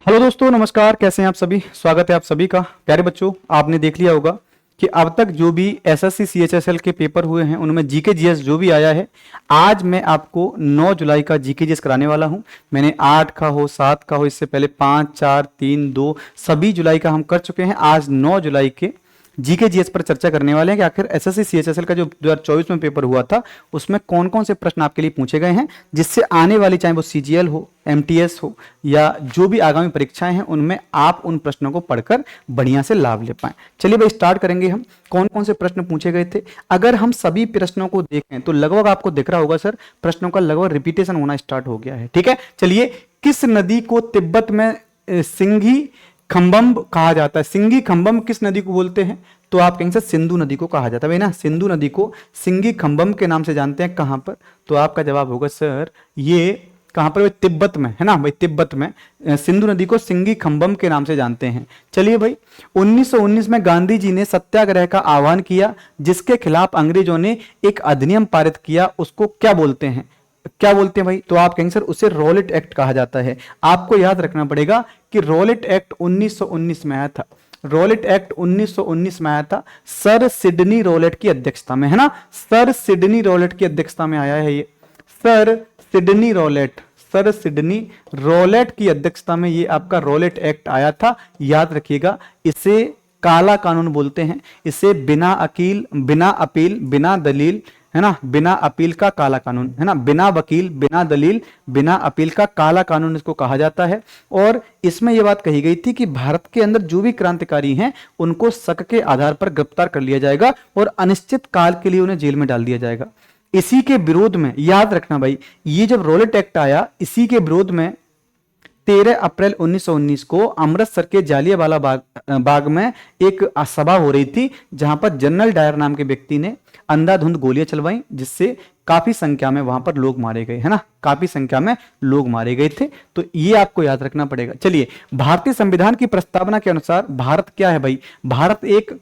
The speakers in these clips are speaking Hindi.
हेलो दोस्तों, नमस्कार। कैसे हैं आप सभी? स्वागत है आप सभी का। प्यारे बच्चों, आपने देख लिया होगा कि अब तक जो भी एसएससी सीएचएसएल के पेपर हुए हैं उनमें जीके जीएस जो भी आया है, आज मैं आपको 9 जुलाई का जीके जीएस कराने वाला हूं। मैंने 8 का हो, 7 का हो, इससे पहले 5, 4, 3, 2 सभी जुलाई का हम कर चुके हैं। आज 9 जुलाई के जीके जीएस पर चर्चा करने वाले हैं कि आखिर एसएससी सीएचएसएल का जो 2024 में पेपर हुआ था उसमें कौन कौन से प्रश्न आपके लिए पूछे गए हैं, जिससे आने वाली चाहे वो सीजीएल हो, एमटीएस हो या जो भी आगामी परीक्षाएं हैं उनमें आप उन प्रश्नों को पढ़कर बढ़िया से लाभ ले पाएं। चलिए भाई, स्टार्ट करेंगे हम। कौन कौन से प्रश्न पूछे गए थे अगर हम सभी प्रश्नों को देखें तो लगभग आपको दिख रहा होगा सर, प्रश्नों का लगभग रिपीटेशन होना स्टार्ट हो गया है। ठीक है, चलिए। किस नदी को तिब्बत में सिंघी खम्बम कहा जाता है? सिंघी खम्बम किस नदी को बोलते हैं? तो आप कहेंगे सर सिंधु नदी को कहा जाता है। भाई ना, सिंधु नदी को सिंघी खम्बम के नाम से जानते हैं। कहां पर? तो आपका जवाब होगा सर ये कहां पर? तिब्बत में, है ना भाई, तिब्बत में सिंधु नदी को सिंघी खम्बम के नाम से जानते हैं। चलिए भाई, 1919 में गांधी जी ने सत्याग्रह का आह्वान किया जिसके खिलाफ अंग्रेजों ने एक अधिनियम पारित किया, उसको क्या बोलते हैं? क्या बोलते हैं भाई? तो आप कहेंगे सर उसे रॉलेट एक्ट कहा जाता है। आपको याद रखना पड़ेगा कि रॉलेट एक्ट 1919 में आया था। रॉलेट एक्ट 1919 में आया था सर सिडनी रॉलेट की अध्यक्षता में, है ना। सर सिडनी रॉलेट की अध्यक्षता में आया है ये। सर सिडनी रॉलेट की अध्यक्षता में ये आपका रॉलेट एक्ट आया था। याद रखिएगा, इसे काला कानून बोलते हैं। इसे बिना अपील, बिना दलील, है ना, बिना अपील का काला कानून, है ना, बिना वकील, बिना दलील, बिना अपील का काला कानून इसको कहा जाता है। और इसमें यह बात कही गई थी कि भारत के अंदर जो भी क्रांतिकारी हैं उनको शक के आधार पर गिरफ्तार कर लिया जाएगा और अनिश्चित काल के लिए उन्हें जेल में डाल दिया जाएगा। इसी के विरोध में, याद रखना भाई, ये जब रॉलेट एक्ट आया, इसी के विरोध में 13 अप्रैल 1919 को अमृतसर के जालियांवाला बाग में एक सभा हो रही थी जहां पर जनरल डायर नाम के व्यक्ति ने अंधाधुंध गोलियां चलवाई, जिससे काफी संख्या में वहां पर लोग मारे गए, है ना, काफी संख्या में लोग मारे गए थे। तो ये आपको याद रखना पड़ेगा। चलिए, भारतीय संविधान की प्रस्तावना के अनुसार भारत क्या है भाई? भारत एक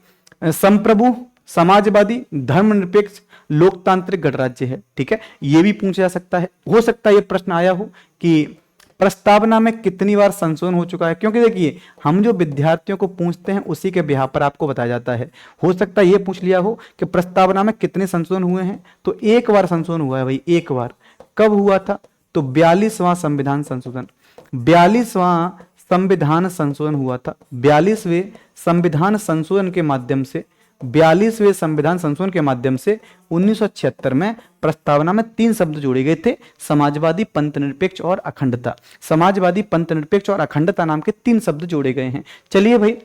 संप्रभु, समाजवादी, धर्मनिरपेक्ष, लोकतांत्रिक गणराज्य है। ठीक है, ये भी पूछा जा सकता है। हो सकता है ये प्रश्न आया हो कि प्रस्तावना में कितनी बार संशोधन हो चुका है, क्योंकि देखिए हम जो विद्यार्थियों को पूछते हैं उसी के बिहाफ पर आपको बताया जाता है। हो सकता है ये पूछ लिया हो कि प्रस्तावना में कितने संशोधन हुए हैं, तो एक बार संशोधन हुआ है भाई, एक बार। कब हुआ था? तो 42वां संविधान संशोधन, 42वां संविधान संशोधन हुआ था। 42वें संविधान संशोधन के माध्यम से 42वें संविधान संशोधन के माध्यम से 1976 में प्रस्तावना में 3 शब्द जोड़े गए थे, समाजवादी, पंथ निरपेक्ष और अखंडता। समाजवादी, पंथ निरपेक्ष और अखंडता नाम के 3 शब्द जोड़े गए हैं। चलिए भाई,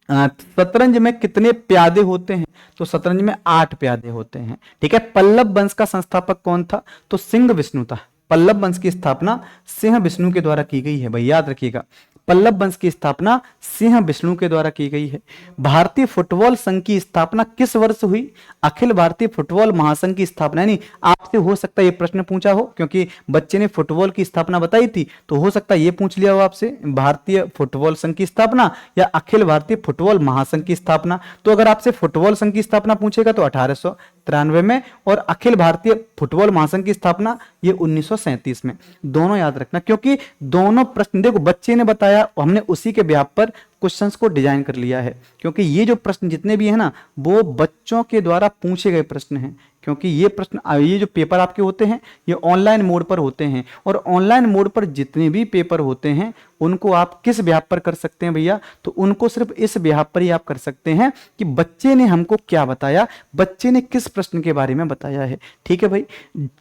शतरंज में कितने प्यादे होते हैं? तो शतरंज में 8 प्यादे होते हैं। ठीक है, पल्लव वंश का संस्थापक कौन था? तो सिंह विष्णु था। पल्लव वंश की स्थापना सिंह विष्णु के द्वारा की गई है भाई, याद रखिएगा। पल्लव वंश की स्थापना सिंह विष्णु के द्वारा की गई है। भारतीय फुटबॉल संघ की स्थापना किस वर्ष हुई? अखिल भारतीय फुटबॉल महासंघ की स्थापना, यानी आपसे हो सकता है ये प्रश्न पूछा हो, क्योंकि बच्चे ने फुटबॉल की स्थापना बताई थी, तो हो सकता है ये पूछ लिया हो आपसे, भारतीय फुटबॉल संघ की स्थापना या अखिल भारतीय फुटबॉल महासंघ की स्थापना। तो अगर आपसे फुटबॉल संघ की स्थापना पूछेगा तो 1893 में, और अखिल भारतीय फुटबॉल महासंघ की स्थापना ये 1937 में। दोनों याद रखना, क्योंकि दोनों प्रश्न देखो बच्चे ने बताया, हमने उसी के ब्याह पर क्वेश्चंस को डिजाइन कर लिया है, क्योंकि ये जो प्रश्न जितने भी है ना वो बच्चों के द्वारा पूछे गए प्रश्न हैं। क्योंकि ये प्रश्न, ये जो पेपर आपके होते हैं ये ऑनलाइन मोड पर होते हैं, और ऑनलाइन मोड पर जितने भी पेपर होते हैं उनको आप किस ब्याह पर कर सकते हैं भैया? तो उनको सिर्फ इस ब्याह पर ही आप कर सकते हैं कि बच्चे ने हमको क्या बताया, बच्चे ने किस प्रश्न के बारे में बताया है। ठीक है भाई,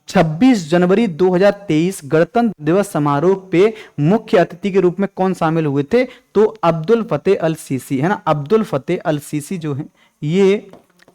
26 जनवरी 2023 गणतंत्र दिवस समारोह पे मुख्य अतिथि के रूप में कौन शामिल हुए थे? तो अब्दुल फतेह अल सीसी, है ना, अब्दुल फतेह अल सीसी जो है ये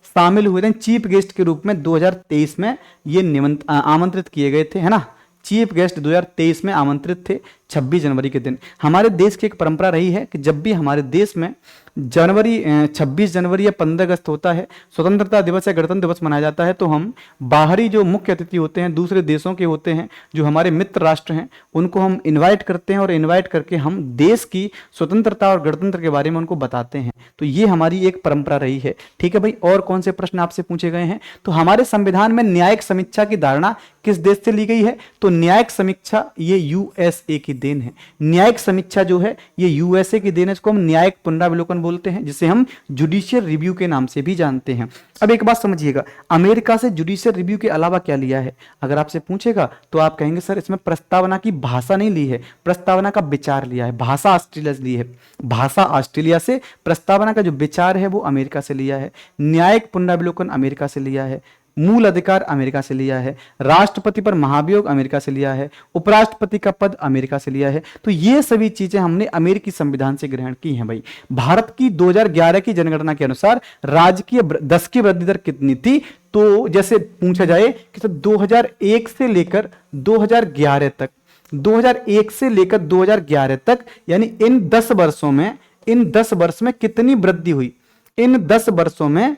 शामिल हुए थे चीफ गेस्ट के रूप में। 2023 में ये आमंत्रित किए गए थे, है ना, चीफ गेस्ट 2023 में आमंत्रित थे 26 जनवरी के दिन। हमारे देश की एक परंपरा रही है कि जब भी हमारे देश में 26 जनवरी या 15 अगस्त होता है, स्वतंत्रता दिवस या गणतंत्र दिवस मनाया जाता है, तो हम बाहरी जो मुख्य अतिथि होते हैं, दूसरे देशों के होते हैं, जो हमारे मित्र राष्ट्र हैं, उनको हम इनवाइट करते हैं, और इनवाइट करके हम देश की स्वतंत्रता और गणतंत्र के बारे में उनको बताते हैं। तो ये हमारी एक परंपरा रही है। ठीक है भाई, और कौन से प्रश्न आपसे पूछे गए हैं? तो हमारे संविधान में न्यायिक समीक्षा की धारणा किस देश से ली गई है? तो न्यायिक समीक्षा ये यूएसए की देन है। न्यायिक समीक्षा जो है ये यूएसए की देन है, इसको हम न्यायिक पुनरावलोकन बोलते हैं, जिसे हम जुडिशियल रिव्यू के नाम से भी जानते हैं। अब एक बात समझिएगा, अमेरिका से जुडिशियल रिव्यू के अलावा क्या लिया है? अगर आपसे पूछेगा तो आप कहेंगे सर इसमें प्रस्तावना की भाषा नहीं ली है, प्रस्तावना का विचार लिया है। भाषा ऑस्ट्रेलिया से ली है, भाषा ऑस्ट्रेलिया से, प्रस्तावना का जो विचार है वो अमेरिका से लिया है। न्यायिक पुनरावलोकन अमेरिका से लिया है, मूल अधिकार अमेरिका से लिया है, राष्ट्रपति पर महाभियोग अमेरिका से लिया है, उपराष्ट्रपति का पद अमेरिका से लिया है। तो ये सभी चीजें हमने अमेरिकी संविधान से ग्रहण की हैं भाई। भारत की 2011 की जनगणना के अनुसार राजकीय 10 की वृद्धि दर कितनी थी? तो जैसे पूछा जाए कि 2001 से लेकर 2011 तक, 2001 से लेकर 2011 तक, यानी इन 10 वर्षों में, इन 10 वर्ष में कितनी वृद्धि हुई? इन 10 वर्षों में,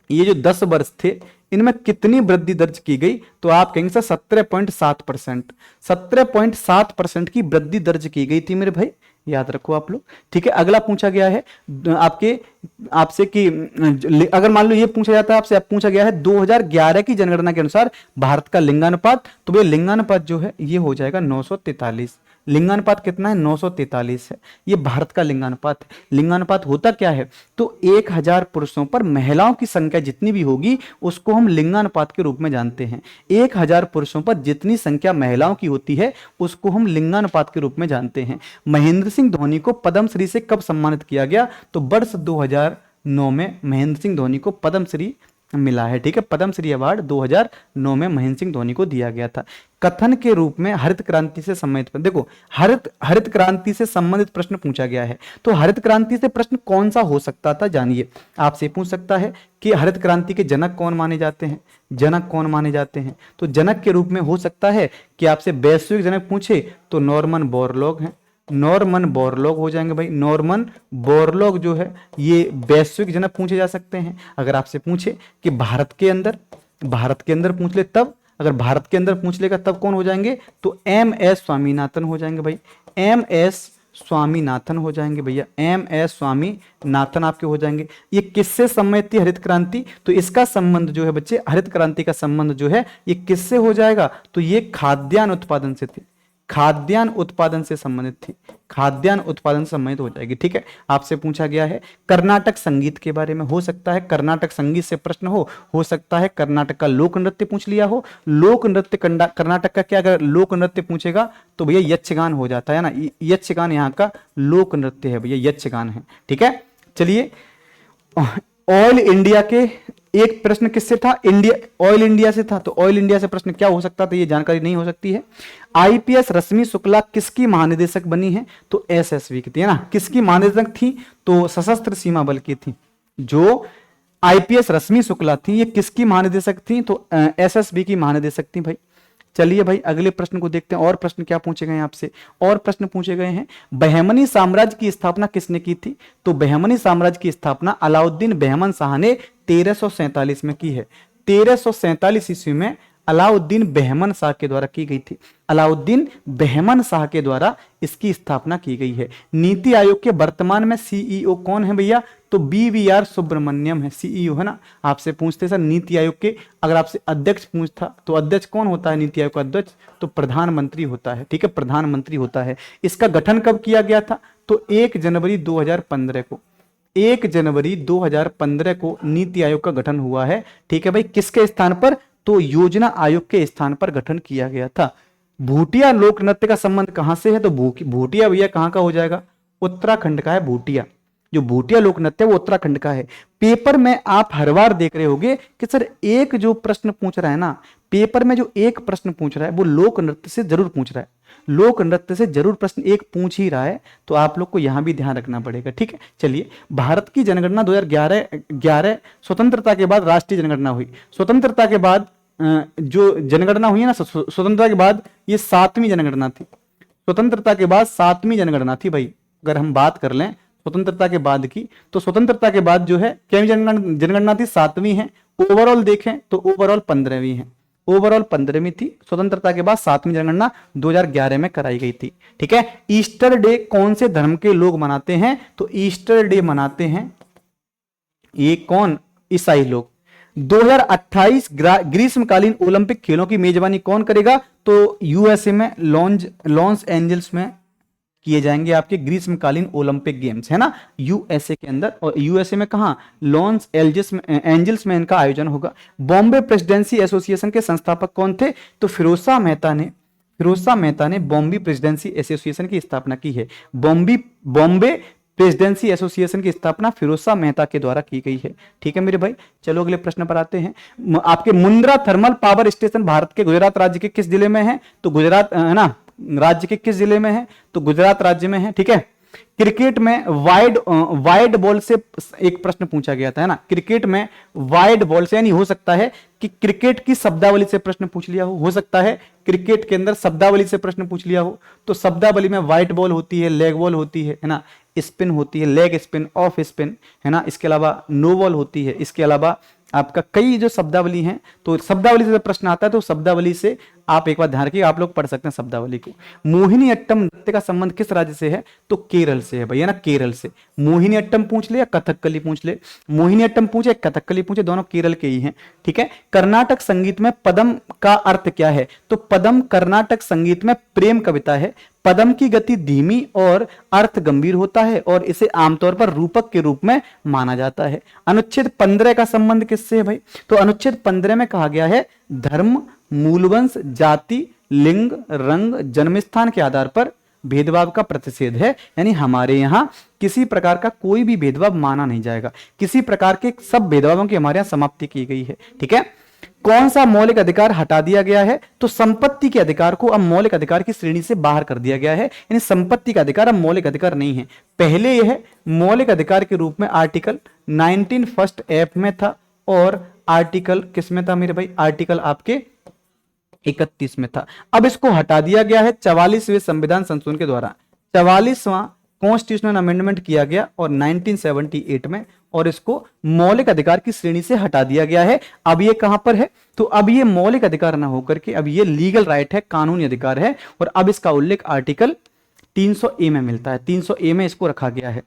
ये जो 10 वर्ष थे इनमें कितनी वृद्धि दर्ज की गई? तो आप कहेंगे सर 17.7%, 17.7% की वृद्धि दर्ज की गई थी मेरे भाई, याद रखो आप लोग। ठीक है, अगला पूछा गया है आपसे कि अगर मान लो ये पूछा जाता है आपसे, पूछा गया है 2011 की जनगणना के अनुसार भारत का लिंगानुपात, तो भाई लिंगानुपात जो है ये हो जाएगा 943। लिंगानुपात कितना है? 943 है, ये भारत का लिंगानुपात है। लिंगानुपात होता क्या है? तो 1000 पुरुषों पर महिलाओं की संख्या जितनी भी होगी उसको हम लिंगानुपात के रूप में जानते हैं। 1000 पुरुषों पर जितनी संख्या महिलाओं की होती है उसको हम लिंगानुपात के रूप में जानते हैं। महेंद्र सिंह धोनी को पद्मश्री से कब सम्मानित किया गया? तो वर्ष 2009 में महेंद्र सिंह धोनी को पद्मश्री मिला है। ठीक है, पद्मश्री अवार्ड 2009 में महेंद्र सिंह धोनी को दिया गया था। कथन के रूप में हरित क्रांति से संबंधित, देखो हरित क्रांति से संबंधित प्रश्न पूछा गया है, तो हरित क्रांति से प्रश्न कौन सा हो सकता था? जानिए, आपसे पूछ सकता है कि हरित क्रांति के जनक कौन माने जाते हैं? जनक कौन माने जाते हैं? तो जनक के रूप में हो सकता है कि आपसे वैश्विक जनक पूछे तो नॉर्मन बोरलॉग हैं, नॉर्मन बोरलॉग हो जाएंगे भाई। नॉर्मन बोरलॉग जो है ये वैश्विक जनक पूछे जा सकते हैं। अगर आपसे पूछे कि भारत के अंदर पूछ ले तब, अगर भारत के अंदर पूछ लेगा तब कौन हो जाएंगे? तो एम.एस. स्वामीनाथन हो जाएंगे भाई, एम.एस. स्वामीनाथन हो जाएंगे भैया, एम.एस. स्वामीनाथन आपके हो जाएंगे। ये किससे संबंधित थी हरित क्रांति? तो इसका संबंध जो है बच्चे, हरित क्रांति का संबंध जो है ये किससे हो जाएगा? तो ये खाद्यान्न उत्पादन से थी, खाद्यान्न उत्पादन से संबंधित थी, खाद्यान्न उत्पादन से संबंधित हो जाएगी। ठीक है, आपसे पूछा गया है कर्नाटक संगीत के बारे में, हो सकता है कर्नाटक संगीत से प्रश्न हो सकता है कर्नाटक का लोक नृत्य पूछ लिया हो। लोक नृत्य कर्नाटक का क्या, अगर लोक नृत्य पूछेगा तो भैया यक्षगान हो जाता है ना, यक्षगान यहाँ का लोक नृत्य है भैया, यक्षगान है। ठीक है, चलिए ऑयल इंडिया के एक प्रश्न किससे था? ऑयल इंडिया से था, तो ऑयल इंडिया से प्रश्न क्या हो सकता था? ये जानकारी नहीं हो सकती है। आईपीएस रश्मि शुक्ला किसकी महानिदेशक बनी है? तो एसएसबी की थी, है ना। किसकी महानिदेशक थी? तो सशस्त्र सीमा बल की थी। जो आईपीएस रश्मि शुक्ला थी ये किसकी महानिदेशक थी? तो एसएसबी की महानिदेशक थी भाई। चलिए भाई अगले प्रश्न को देखते हैं, और प्रश्न क्या पूछे गए हैं आपसे, और प्रश्न पूछे गए हैं बहमनी साम्राज्य की स्थापना किसने की थी? तो बहमनी साम्राज्य की स्थापना अलाउद्दीन बहमन शाह ने 1347 में की है। 1347 ईस्वी में अलाउद्दीन बहमन शाह के द्वारा की गई थी, अलाउद्दीन बहमन शाह के द्वारा इसकी स्थापना की गई है। नीति आयोग के वर्तमान में सीईओ कौन है भैया? तो बीवीआर सुब्रमण्यम है, सीईओ है ना। आपसे पूछते सर नीति आयोग के, अगर आपसे अध्यक्ष पूछता तो अध्यक्ष कौन होता है नीति आयोग का अध्यक्ष? तो प्रधानमंत्री होता है। ठीक है, प्रधानमंत्री होता है। इसका गठन कब किया गया था? तो 1 जनवरी 2015 को, 1 जनवरी 2015 को नीति आयोग का गठन हुआ है। ठीक है भाई, किसके स्थान पर? तो योजना आयोग के स्थान पर गठन किया गया था। भूटिया लोक नृत्य का संबंध कहां से है? तो भूटिया भैया कहां का हो जाएगा? उत्तराखंड का है भूटिया। जो भूटिया लोक नृत्य है वो उत्तराखंड का है। पेपर में आप हर बार देख रहे होंगे कि सर एक जो प्रश्न पूछ रहा है ना, पेपर में जो एक प्रश्न पूछ रहा है वो लोक नृत्य से जरूर पूछ रहा है, लोक नृत्य से जरूर प्रश्न एक पूछ ही रहा है, तो आप लोग को यहां भी ध्यान रखना पड़ेगा। ठीक है, चलिए भारत की जनगणना 2011 स्वतंत्रता के बाद राष्ट्रीय जनगणना हुई। स्वतंत्रता के बाद जो जनगणना हुई है ना, स्वतंत्रता के बाद ये 7वीं जनगणना थी। स्वतंत्रता के बाद 7वीं जनगणना थी भाई। अगर हम बात कर लें स्वतंत्रता के बाद की, तो स्वतंत्रता के बाद जो है क्या जनगणना थी? 7वीं है। ओवरऑल देखें तो ओवरऑल 15वीं है, ओवरऑल 15वीं थी। स्वतंत्रता के बाद 7वीं जनगणना 2011 में कराई गई थी। ठीक है, ईस्टर डे कौन से धर्म के लोग मनाते हैं? तो ईस्टर डे मनाते हैं ये कौन? ईसाई लोग। 2028 ग्रीष्मकालीन ओलंपिक खेलों की मेजबानी कौन करेगा? तो यूएसए में लॉस एंजल्स में किए जाएंगे आपके ग्रीष्मकालीन ओलंपिक गेम्स, है ना, यूएसए के अंदर। और यूएसए में कहा? लॉस एंजल्स में इनका आयोजन होगा। बॉम्बे प्रेसिडेंसी एसोसिएशन के संस्थापक कौन थे? तो फिरोज शाह मेहता ने बॉम्बे प्रेसिडेंसी एसोसिएशन की स्थापना की है। बॉम्बे प्रेसिडेंसी एसोसिएशन की स्थापना फिरोज शाह मेहता के द्वारा की गई है। ठीक है मेरे भाई, चलो अगले प्रश्न पर आते हैं। आपके Mundra thermal power station Bharat के गुजरात राज्य के किस जिले में है? तो गुजरात, है ना, राज्य के किस जिले में है? तो गुजरात राज्य में है। ठीक है। क्रिकेट में वाइड बॉल से एक प्रश्न पूछा गया था, है ना, क्रिकेट में वाइड बॉल से, यानी हो सकता है कि क्रिकेट की शब्दावली से प्रश्न पूछ लिया हो सकता है क्रिकेट के अंदर शब्दावली से प्रश्न पूछ लिया हो। तो शब्दावली में वाइड बॉल होती है, लेग बॉल होती है ना, स्पिन होती है, लेग स्पिन, ऑफ स्पिन, है ना, इसके अलावा नो बॉल होती है। इसके अलावा आपका कई जो शब्दावली हैं, तो शब्दावली से प्रश्न आता है तो शब्दावली से आप एक बार ध्यान रखिए, आप लोग पढ़ सकते हैं शब्दावली को। मोहिनी अट्टम नृत्य का संबंध किस राज्य से है? तो केरल से है भैया ना, केरल से। मोहिनी अट्टम पूछ ले या कथकली पूछ ले, मोहिनी अट्टम पूछे कथकली पूछे, दोनों केरल के ही हैं। ठीक है। कर्नाटक संगीत में पदम का अर्थ क्या है? तो पदम कर्नाटक संगीत में प्रेम कविता है। पदम की गति धीमी और अर्थ गंभीर होता है और इसे आमतौर पर रूपक के रूप में माना जाता है। अनुच्छेद 15 का संबंध किससे है भाई? तो अनुच्छेद 15 में कहा गया है धर्म, मूलवंश, जाति, लिंग, रंग, जन्मस्थान के आधार पर भेदभाव का प्रतिषेध है। यानी हमारे यहाँ किसी प्रकार का कोई भी भेदभाव माना नहीं जाएगा, किसी प्रकार के सब भेदभावों की हमारे यहाँ समाप्ति की गई है। ठीक है। कौन सा मौलिक अधिकार हटा दिया गया है? तो संपत्ति के अधिकार को अब मौलिक अधिकार की श्रेणी से बाहर कर दिया गया है, यानी संपत्ति का अधिकार अब मौलिक अधिकार नहीं है। पहले यह मौलिक अधिकार के रूप में आर्टिकल 19 फर्स्ट एफ में था और आर्टिकल किस में था मेरे भाई? आर्टिकल आपके 31 में था। अब इसको हटा दिया गया है 44वें संविधान संशोधन के द्वारा। 44वां कॉन्स्टिट्यूशनल अमेंडमेंट किया गया और 1978 में, और इसको मौलिक अधिकार की श्रेणी से हटा दिया गया है। अब ये कहां पर है? तो अब ये मौलिक अधिकार ना होकर के अब ये लीगल राइट है, कानूनी अधिकार है। और अब इसका उल्लेख आर्टिकल 300A में मिलता है, 300A में इसको रखा गया है।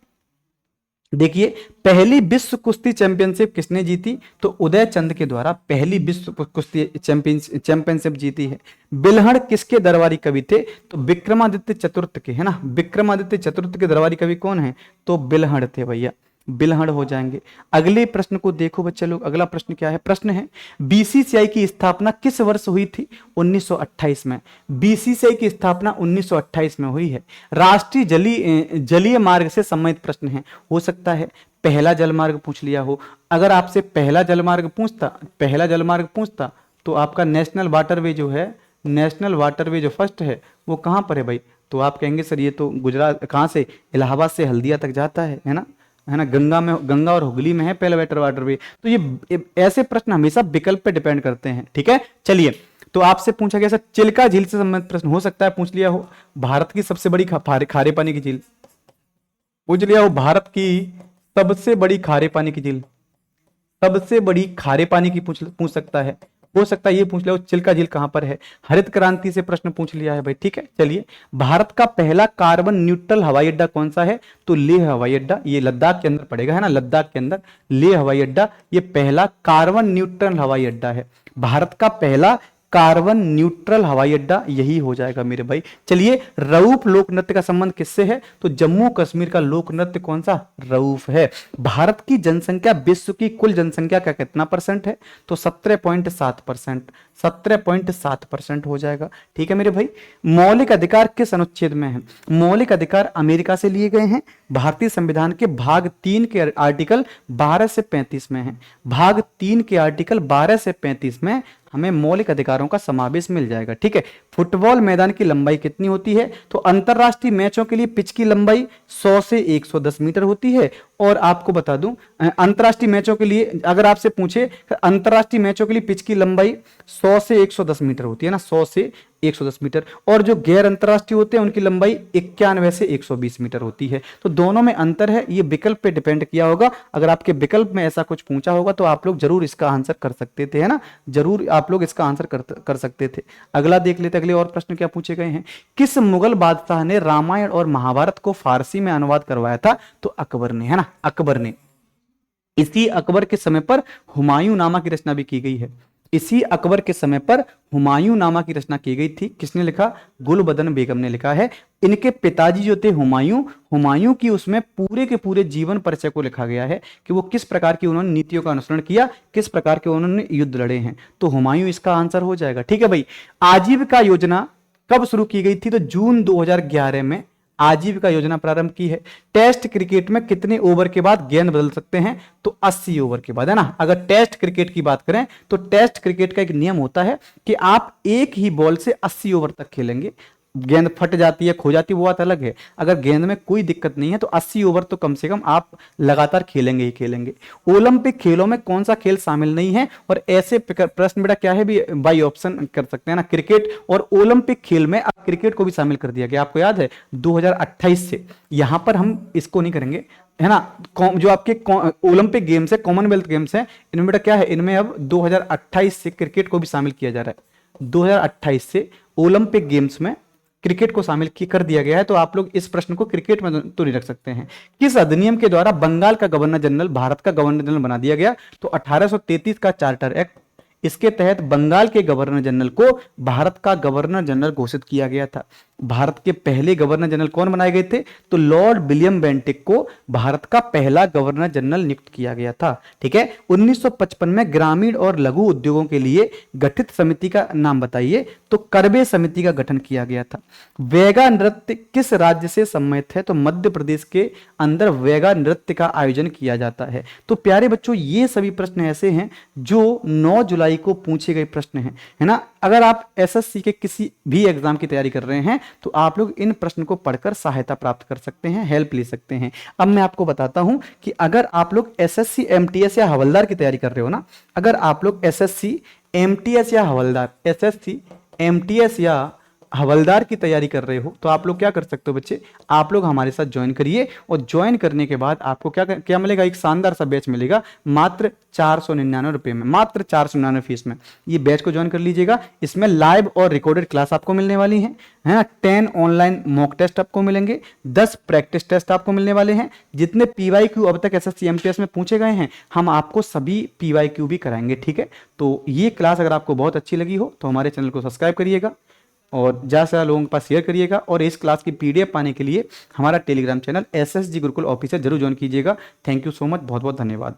देखिए, पहली विश्व कुश्ती चैंपियनशिप किसने जीती? तो उदय चंद के द्वारा पहली विश्व कुश्ती चैंपियनशिप जीती है। बिल्हड़ किसके दरबारी कवि थे? तो विक्रमादित्य चतुर्थ के, है ना, विक्रमादित्य चतुर्थ के दरबारी कवि कौन है? तो बिल्हड़ थे भैया, बिल्हड़ हो जाएंगे। अगले प्रश्न को देखो बच्चे लोग, अगला प्रश्न क्या है? प्रश्न है बीसीसीआई की स्थापना किस वर्ष हुई थी? 1928 में। बीसीसीआई की स्थापना 1928 में हुई है। राष्ट्रीय जलीय मार्ग से संबंधित प्रश्न है, हो सकता है पहला जलमार्ग पूछ लिया हो। अगर आपसे पहला जलमार्ग पूछता तो आपका नेशनल वाटरवे जो है, नेशनल वाटरवे जो फर्स्ट है वो कहां पर है भाई? तो आप कहेंगे सर ये तो गुजरात, कहां से? इलाहाबाद से हल्दिया तक जाता है ना, है ना, गंगा और हुगली में है पहला वाटरवे। तो ये ऐसे प्रश्न हमेशा विकल्प पे डिपेंड करते हैं। ठीक है। चलिए, तो आपसे पूछा गया सर चिल्का झील से संबंधित प्रश्न, हो सकता है पूछ लिया हो। भारत की सबसे बड़ी खारे पानी की झील पूछ लिया हो, भारत की सबसे बड़ी खारे पानी की झील, सबसे बड़ी खारे पानी की पूछ सकता है, हो सकता है ये पूछ लिया हो चिल्का झील कहां पर है। हरित क्रांति से प्रश्न पूछ लिया है भाई। ठीक है। चलिए, भारत का पहला कार्बन न्यूट्रल हवाई अड्डा कौन सा है? तो लेह हवाई अड्डा, ये लद्दाख के अंदर पड़ेगा, है ना, लद्दाख के अंदर लेह हवाई अड्डा, ये पहला कार्बन न्यूट्रल हवाई अड्डा है। भारत का पहला कार्बन न्यूट्रल हवाई अड्डा यही हो जाएगा मेरे भाई। चलिए, रऊफ लोक नृत्य का संबंध किससे है? तो जम्मू कश्मीर का लोक नृत्य कौन सा? रऊफ है। भारत की जनसंख्या विश्व की कुल जनसंख्या का कितना परसेंट है? तो 17.7%, 17.7% हो जाएगा। ठीक है मेरे भाई। मौलिक अधिकार किस अनुच्छेद में है? मौलिक अधिकार अमेरिका से लिए गए हैं, भारतीय संविधान के भाग 3 के आर्टिकल 12 से 35 में है। भाग 3 के आर्टिकल 12 से 35 में हमें मौलिक अधिकारों का समावेश मिल जाएगा। ठीक है। फुटबॉल मैदान की लंबाई कितनी होती है? तो अंतरराष्ट्रीय मैचों के लिए पिच की लंबाई 100 से 110 मीटर होती है। और आपको बता दूं, अंतरराष्ट्रीय मैचों के लिए अगर आपसे पूछे, अंतरराष्ट्रीय मैचों के लिए पिच की लंबाई 100 से 110 मीटर होती है ना, 100 से 110 मीटर। और जो गैर अंतरराष्ट्रीय होते हैं उनकी लंबाई 91 से 120 मीटर होती है। तो दोनों में अंतर है, ये विकल्प पे डिपेंड किया होगा। अगर आपके विकल्प में ऐसा कुछ पूछा होगा तो आप लोग जरूर इसका आंसर कर सकते थे, है ना, जरूर आप लोग इसका आंसर कर सकते थे। अगला देख लेते, अगले और प्रश्न क्या पूछे गए हैं। किस मुगल बादशाह ने रामायण और महाभारत को फारसी में अनुवाद करवाया था? तो अकबर ने, है ना, अकबर ने। इसी अकबर के समय पर हुमायूं नामा की रचना भी की गई है। इसी अकबर के समय पर हुमायूं नामा की रचना की गई थी। किसने लिखा? गुलबदन बेगम ने लिखा है। इनके पिताजी जो थे हुमायूं, हुमायूं की उसमें पूरे के पूरे जीवन परिचय को लिखा गया है कि वो किस प्रकार की उन्होंने नीतियों का अनुसरण किया, किस प्रकार के उन्होंने युद्ध लड़े हैं। तो हुमायूं इसका आंसर हो जाएगा। ठीक है भाई। आजीविका योजना कब शुरू की गई थी? तो जून 2011 में आजीविका योजना प्रारंभ की है। टेस्ट क्रिकेट में कितने ओवर के बाद गेंद बदल सकते हैं? तो 80 ओवर के बाद, है ना। अगर टेस्ट क्रिकेट की बात करें तो टेस्ट क्रिकेट का एक नियम होता है कि आप एक ही बॉल से 80 ओवर तक खेलेंगे। गेंद फट जाती है, खो जाती है, वो बात अलग है। अगर गेंद में कोई दिक्कत नहीं है तो 80 ओवर तो कम से कम आप लगातार खेलेंगे ही खेलेंगे। ओलंपिक खेलों में कौन सा खेल शामिल नहीं है? और ऐसे प्रश्न बेटा क्या है भी बाई ऑप्शन कर सकते हैं ना, क्रिकेट। और ओलंपिक खेल में अब क्रिकेट को भी शामिल कर दिया गया। आपको याद है 2028 से, यहां पर हम इसको नहीं करेंगे, है ना। जो आपके ओलंपिक गेम्स है, कॉमनवेल्थ गेम्स है, इनमें बेटा क्या है, इनमें अब 2028 से क्रिकेट को भी शामिल किया जा रहा है। 2028 से ओलंपिक गेम्स में क्रिकेट को शामिल कर दिया गया है। तो आप लोग इस प्रश्न को क्रिकेट में तो नहीं रख सकते हैं। किस अधिनियम के द्वारा बंगाल का गवर्नर जनरल भारत का गवर्नर जनरल बना दिया गया? तो 1833 का चार्टर एक्ट। इसके तहत बंगाल के गवर्नर जनरल को भारत का गवर्नर जनरल घोषित किया गया था। भारत के पहले गवर्नर जनरल कौन बनाए गए थे? तो लॉर्ड विलियम बेंटिक को भारत का पहला गवर्नर जनरल नियुक्त किया गया था। ठीक है। 1955 में ग्रामीण और लघु उद्योगों के लिए गठित समिति का नाम बताइए? तो करबे समिति का गठन किया गया था। वेगा नृत्य किस राज्य से सम्मिलित है? तो मध्य प्रदेश के अंदर वेगा नृत्य का आयोजन किया जाता है। तो प्यारे बच्चों, ये सभी प्रश्न ऐसे हैं जो 9 जुलाई को पूछे गए प्रश्न हैं, है ना। अगर आप एसएससी के किसी भी एग्जाम की तैयारी कर रहे हैं तो आप लोग इन प्रश्न को पढ़कर सहायता प्राप्त कर सकते हैं, हेल्प ले सकते हैं। अब मैं आपको बताता हूं कि अगर आप लोग एसएससी एमटीएस या हवलदार की तैयारी कर रहे हो ना, अगर आप लोग एसएससी एमटीएस या हवलदार, एसएससी एमटीएस या हवलदार की तैयारी कर रहे हो तो आप लोग क्या कर सकते हो बच्चे, आप लोग हमारे साथ ज्वाइन करिए। और ज्वाइन करने के बाद आपको क्या क्या मिलेगा? एक शानदार सा बैच मिलेगा मात्र 499 रुपए में, मात्र 499 फीस में। ये बैच को ज्वाइन कर लीजिएगा। इसमें लाइव और रिकॉर्डेड क्लास आपको मिलने वाली है ना। 10 ऑनलाइन मॉक टेस्ट आपको मिलेंगे, 10 प्रैक्टिस टेस्ट आपको मिलने वाले हैं। जितने पीवाईक्यू अब तक एसएससी एमटीएस में पूछे गए हैं, हम आपको सभी पीवाईक्यू भी कराएंगे। ठीक है। तो ये क्लास अगर आपको बहुत अच्छी लगी हो तो हमारे चैनल को सब्सक्राइब करिएगा और ज़्यादा से ज़्यादा लोगों के पास शेयर करिएगा। और इस क्लास की पीडीएफ पाने के लिए हमारा Telegram channel SSG Gurukul officer जरूर ज्वाइन कीजिएगा। थैंक यू सो मच, बहुत बहुत धन्यवाद।